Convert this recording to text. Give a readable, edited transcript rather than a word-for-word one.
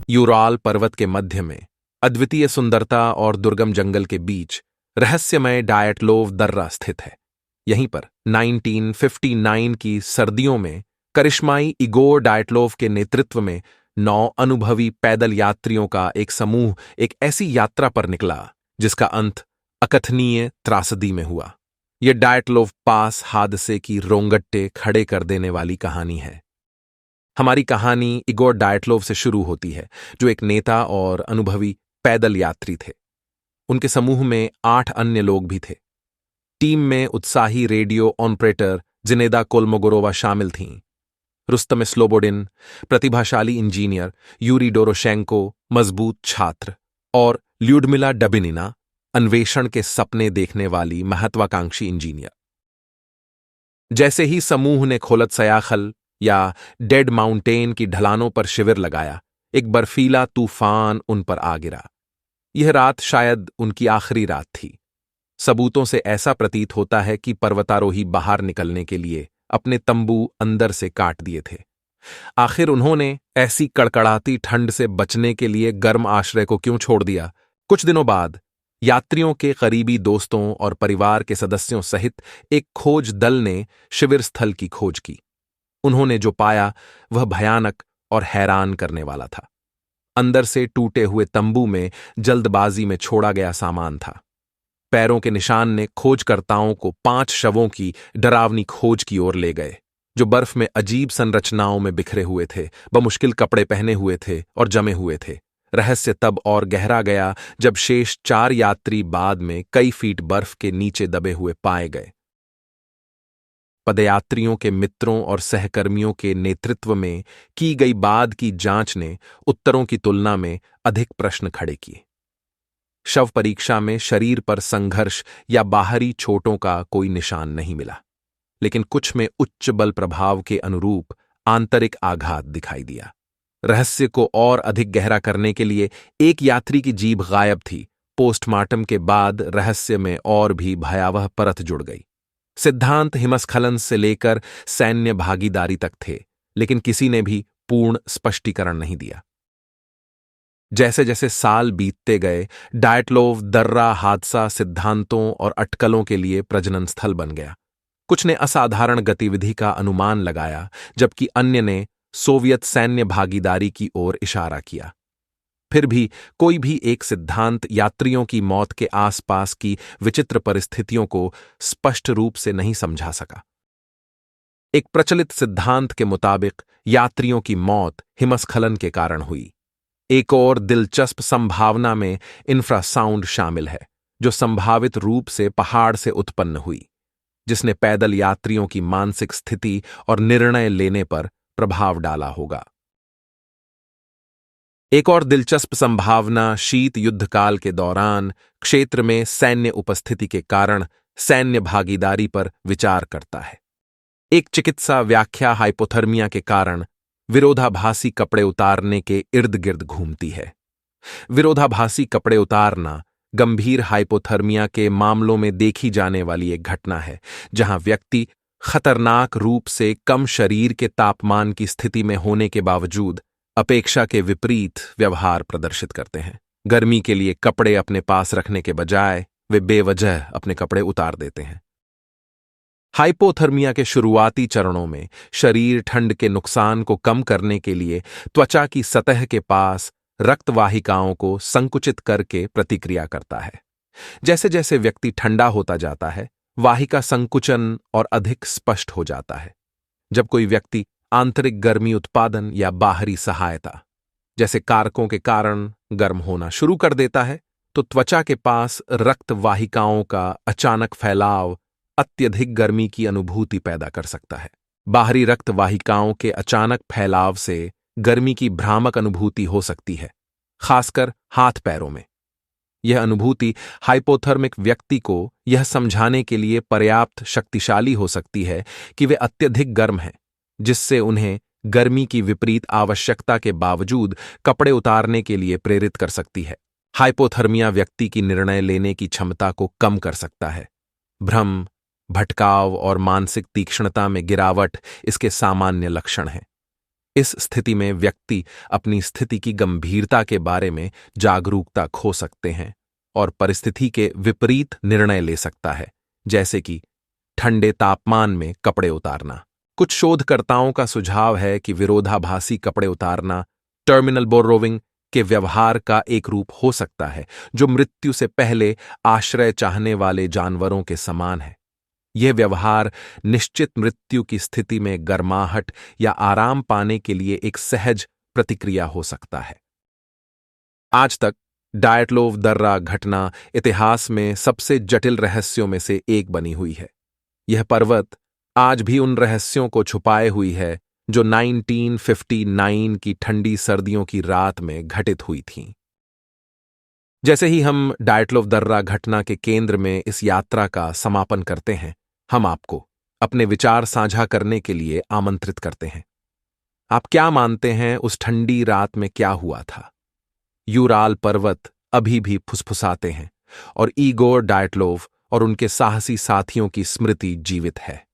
Ural पर्वत के मध्य में अद्वितीय सुंदरता और दुर्गम जंगल के बीच रहस्यमय डायटलोव दर्रा स्थित है। यहीं पर 1959 की सर्दियों में करिश्माई इगोर डायटलोव के नेतृत्व में 9 अनुभवी पैदल यात्रियों का एक समूह एक ऐसी यात्रा पर निकला जिसका अंत अकथनीय त्रासदी में हुआ। यह डायटलोव पास हादसे की रोंगटे खड़े कर देने वाली कहानी है। हमारी कहानी इगोर डायटलोव से शुरू होती है, जो एक नेता और अनुभवी पैदल यात्री थे। उनके समूह में 8 अन्य लोग भी थे। टीम में उत्साही रेडियो ऑपरेटर जिनेदा कोलमोगोरोवा शामिल थीं। रुस्तम स्लोबोडिन, प्रतिभाशाली इंजीनियर यूरी डोरोशेंको, मजबूत छात्र, और ल्यूडमिला डबिनिना, अन्वेषण के सपने देखने वाली महत्वाकांक्षी इंजीनियर। जैसे ही समूह ने खोलत सयाखल या डेड माउंटेन की ढलानों पर शिविर लगाया, एक बर्फीला तूफान उन पर आ गिरा। यह रात शायद उनकी आखिरी रात थी। सबूतों से ऐसा प्रतीत होता है कि पर्वतारोही बाहर निकलने के लिए अपने तंबू अंदर से काट दिए थे। आखिर उन्होंने ऐसी कड़कड़ाती ठंड से बचने के लिए गर्म आश्रय को क्यों छोड़ दिया? कुछ दिनों बाद यात्रियों के करीबी दोस्तों और परिवार के सदस्यों सहित एक खोज दल ने शिविर स्थल की खोज की। उन्होंने जो पाया वह भयानक और हैरान करने वाला था। अंदर से टूटे हुए तंबू में जल्दबाजी में छोड़ा गया सामान था। पैरों के निशान ने खोजकर्ताओं को 5 शवों की डरावनी खोज की ओर ले गए, जो बर्फ में अजीब संरचनाओं में बिखरे हुए थे, बमुश्किल कपड़े पहने हुए थे और जमे हुए थे। रहस्य तब और गहरा गया जब शेष 4 यात्री बाद में कई फीट बर्फ के नीचे दबे हुए पाए गए। पदयात्रियों के मित्रों और सहकर्मियों के नेतृत्व में की गई बाद की जांच ने उत्तरों की तुलना में अधिक प्रश्न खड़े किए। शव परीक्षा में शरीर पर संघर्ष या बाहरी चोटों का कोई निशान नहीं मिला, लेकिन कुछ में उच्च बल प्रभाव के अनुरूप आंतरिक आघात दिखाई दिया। रहस्य को और अधिक गहरा करने के लिए एक यात्री की जीभ गायब थी। पोस्टमार्टम के बाद रहस्य में और भी भयावह परत जुड़ गई। सिद्धांत हिमस्खलन से लेकर सैन्य भागीदारी तक थे, लेकिन किसी ने भी पूर्ण स्पष्टीकरण नहीं दिया। जैसे जैसे साल बीतते गए, डायटलोव दर्रा हादसा सिद्धांतों और अटकलों के लिए प्रजनन स्थल बन गया। कुछ ने असाधारण गतिविधि का अनुमान लगाया, जबकि अन्य ने सोवियत सैन्य भागीदारी की ओर इशारा किया। फिर भी कोई भी एक सिद्धांत यात्रियों की मौत के आसपास की विचित्र परिस्थितियों को स्पष्ट रूप से नहीं समझा सका। एक प्रचलित सिद्धांत के मुताबिक यात्रियों की मौत हिमस्खलन के कारण हुई। एक और दिलचस्प संभावना में इंफ्रासाउंड शामिल है, जो संभावित रूप से पहाड़ से उत्पन्न हुई, जिसने पैदल यात्रियों की मानसिक स्थिति और निर्णय लेने पर प्रभाव डाला होगा। एक और दिलचस्प संभावना शीत युद्धकाल के दौरान क्षेत्र में सैन्य उपस्थिति के कारण सैन्य भागीदारी पर विचार करता है। एक चिकित्सा व्याख्या हाइपोथर्मिया के कारण विरोधाभासी कपड़े उतारने के इर्द गिर्द घूमती है। विरोधाभासी कपड़े उतारना गंभीर हाइपोथर्मिया के मामलों में देखी जाने वाली एक घटना है, जहां व्यक्ति खतरनाक रूप से कम शरीर के तापमान की स्थिति में होने के बावजूद अपेक्षा के विपरीत व्यवहार प्रदर्शित करते हैं। गर्मी के लिए कपड़े अपने पास रखने के बजाय वे बेवजह अपने कपड़े उतार देते हैं। हाइपोथर्मिया के शुरुआती चरणों में शरीर ठंड के नुकसान को कम करने के लिए त्वचा की सतह के पास रक्त वाहिकाओं को संकुचित करके प्रतिक्रिया करता है। जैसे जैसे व्यक्ति ठंडा होता जाता है, वाहिका संकुचन और अधिक स्पष्ट हो जाता है। जब कोई व्यक्ति आंतरिक गर्मी उत्पादन या बाहरी सहायता जैसे कारकों के कारण गर्म होना शुरू कर देता है, तो त्वचा के पास रक्त वाहिकाओं का अचानक फैलाव अत्यधिक गर्मी की अनुभूति पैदा कर सकता है। बाहरी रक्त वाहिकाओं के अचानक फैलाव से गर्मी की भ्रामक अनुभूति हो सकती है, खासकर हाथ पैरों में। यह अनुभूति हाइपोथर्मिक व्यक्ति को यह समझाने के लिए पर्याप्त शक्तिशाली हो सकती है कि वे अत्यधिक गर्म हैं, जिससे उन्हें गर्मी की विपरीत आवश्यकता के बावजूद कपड़े उतारने के लिए प्रेरित कर सकती है। हाइपोथर्मिया व्यक्ति की निर्णय लेने की क्षमता को कम कर सकता है। भ्रम, भटकाव और मानसिक तीक्ष्णता में गिरावट इसके सामान्य लक्षण हैं। इस स्थिति में व्यक्ति अपनी स्थिति की गंभीरता के बारे में जागरूकता खो सकते हैं और परिस्थिति के विपरीत निर्णय ले सकता है, जैसे कि ठंडे तापमान में कपड़े उतारना। कुछ शोधकर्ताओं का सुझाव है कि विरोधाभासी कपड़े उतारना टर्मिनल बोरोविंग के व्यवहार का एक रूप हो सकता है, जो मृत्यु से पहले आश्रय चाहने वाले जानवरों के समान है। यह व्यवहार निश्चित मृत्यु की स्थिति में गर्माहट या आराम पाने के लिए एक सहज प्रतिक्रिया हो सकता है। आज तक डायटलोव दर्रा घटना इतिहास में सबसे जटिल रहस्यों में से एक बनी हुई है। यह पर्वत आज भी उन रहस्यों को छुपाए हुई है जो 1959 की ठंडी सर्दियों की रात में घटित हुई थीं। जैसे ही हम डायटलोव दर्रा घटना के केंद्र में इस यात्रा का समापन करते हैं, हम आपको अपने विचार साझा करने के लिए आमंत्रित करते हैं। आप क्या मानते हैं उस ठंडी रात में क्या हुआ था? यूराल पर्वत अभी भी फुसफुसाते हैं और इगोर डायटलोव और उनके साहसी साथियों की स्मृति जीवित है।